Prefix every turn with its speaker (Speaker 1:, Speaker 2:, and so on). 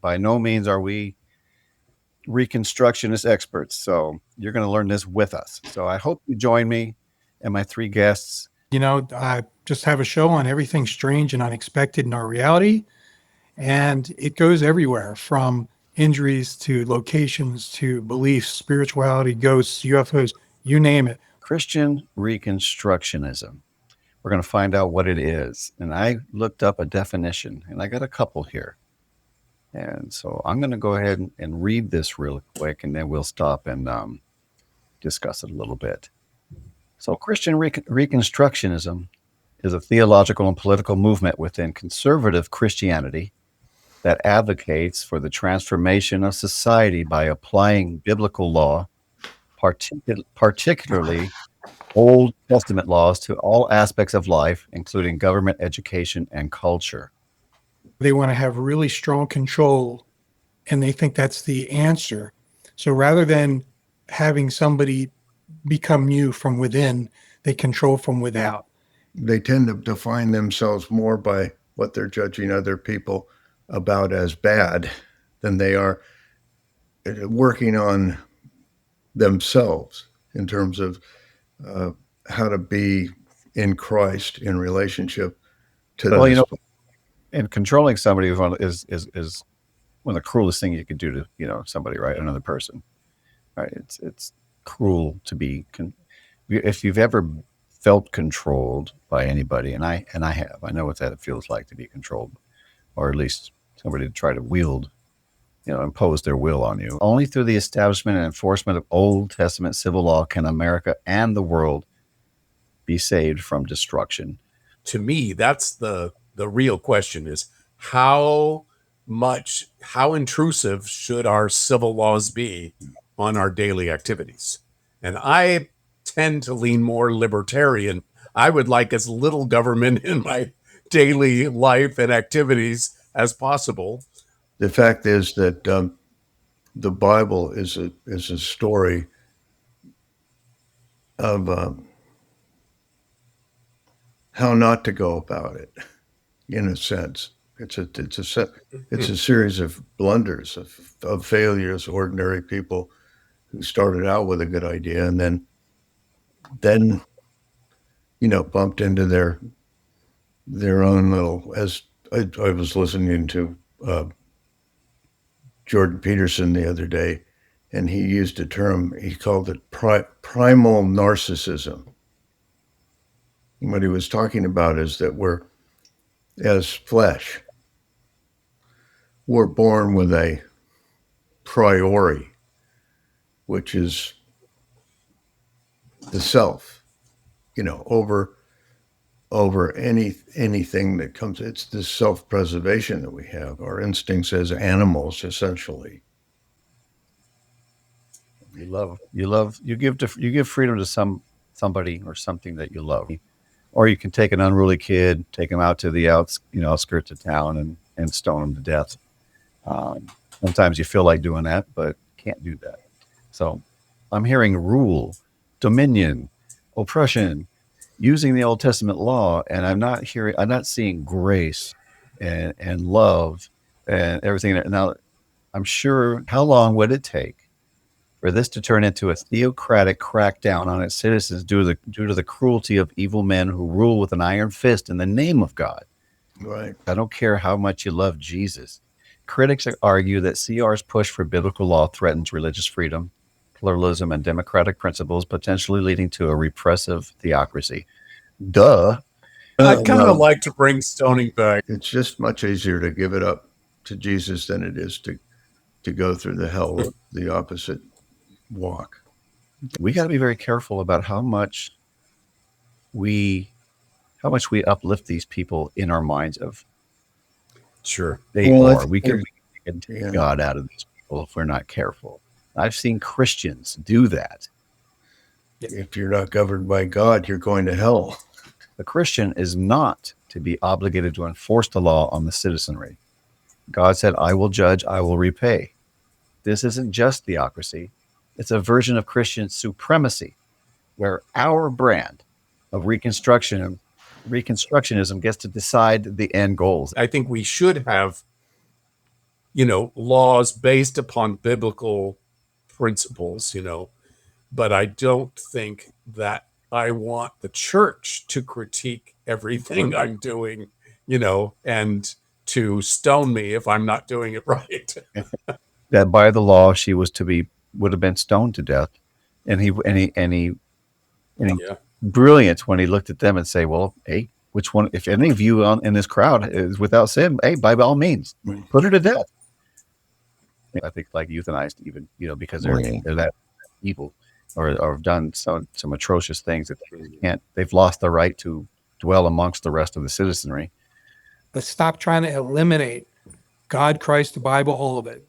Speaker 1: By no means are we Reconstructionist experts. So you're going to learn this with us. So I hope you join me and my three guests.
Speaker 2: I just have a show on everything strange and unexpected in our reality. And it goes everywhere from injuries to locations to beliefs, spirituality, ghosts, UFOs, you name it.
Speaker 1: Christian Reconstructionism. We're going to find out what it is. And I looked up a definition, and I got a couple here. And so I'm going to go ahead and read this real quick, and then we'll stop and discuss it a little bit. So, Christian Reconstructionism is a theological and political movement within conservative Christianity that advocates for the transformation of society by applying biblical law, particularly Old Testament laws, to all aspects of life, including government, education, and culture.
Speaker 2: They want to have really strong control and they think that's the answer. So rather than having somebody become you from within, they control from without.
Speaker 3: They tend to define themselves more by what they're judging other people about as bad than they are working on themselves in terms of how to be in Christ in relationship to
Speaker 1: Well,
Speaker 3: this.
Speaker 1: and controlling somebody is one of the cruelest thing you could do to somebody, right? Another person, right? It's cruel to be. If you've ever felt controlled by anybody, and I have, I know what that feels like to be controlled, or at least somebody to try to wield, impose their will on you. Only through the establishment and enforcement of Old Testament civil law can America and the world be saved from destruction.
Speaker 4: To me, that's the real question: is how intrusive should our civil laws be on our daily activities? And I tend to lean more libertarian. I would like as little government in my daily life and activities as possible.
Speaker 3: The fact is that the Bible is a story of how not to go about it. In a sense, it's a series of blunders, of failures, ordinary people who started out with a good idea and then bumped into their own little. As I was listening to Jordan Peterson the other day, and he used a term, he called it primal narcissism. And what he was talking about is that we're, as flesh, we're born with a priori, which is the self, over anything that comes. It's this self-preservation that we have, our instincts as animals, essentially.
Speaker 1: You give freedom to somebody or something that you love, or you can take an unruly kid, take him out to the outskirts of town and stone him to death. Sometimes you feel like doing that, but can't do that. So I'm hearing rule, dominion, oppression, using the Old Testament law, and I'm not seeing grace and love and everything. Now, I'm sure, how long would it take for this to turn into a theocratic crackdown on its citizens due to the cruelty of evil men who rule with an iron fist in the name of God?
Speaker 3: Right.
Speaker 1: I don't care how much you love Jesus. Critics argue that CR's push for biblical law threatens religious freedom, pluralism, and democratic principles, potentially leading to a repressive theocracy. Duh.
Speaker 4: I'd kind of like to bring stoning back.
Speaker 3: It's just much easier to give it up to Jesus than it is to go through the hell of the opposite walk.
Speaker 1: We got to be very careful about how much we uplift these people in our minds of.
Speaker 4: Sure.
Speaker 1: We can take God out of these people if we're not careful. I've seen Christians do that.
Speaker 3: If you're not governed by God, you're going to hell.
Speaker 1: The Christian is not to be obligated to enforce the law on the citizenry. God said, I will judge, I will repay. This isn't just theocracy. It's a version of Christian supremacy, where our brand of Reconstructionism gets to decide the end goals.
Speaker 4: I think we should have laws based upon biblical principles, but I don't think that I want the church to critique everything I'm doing, and to stone me if I'm not doing it right.
Speaker 1: That by the law she would have been stoned to death. And he
Speaker 4: Yeah.
Speaker 1: brilliant when he looked at them and say, well, hey, which one, if any of you in this crowd is without sin, hey, by all means, put her to death. I think like euthanized even, because they're that evil or have done some atrocious things that they've lost the right to dwell amongst the rest of the citizenry.
Speaker 2: Let's stop trying to eliminate God, Christ, the Bible, all of it.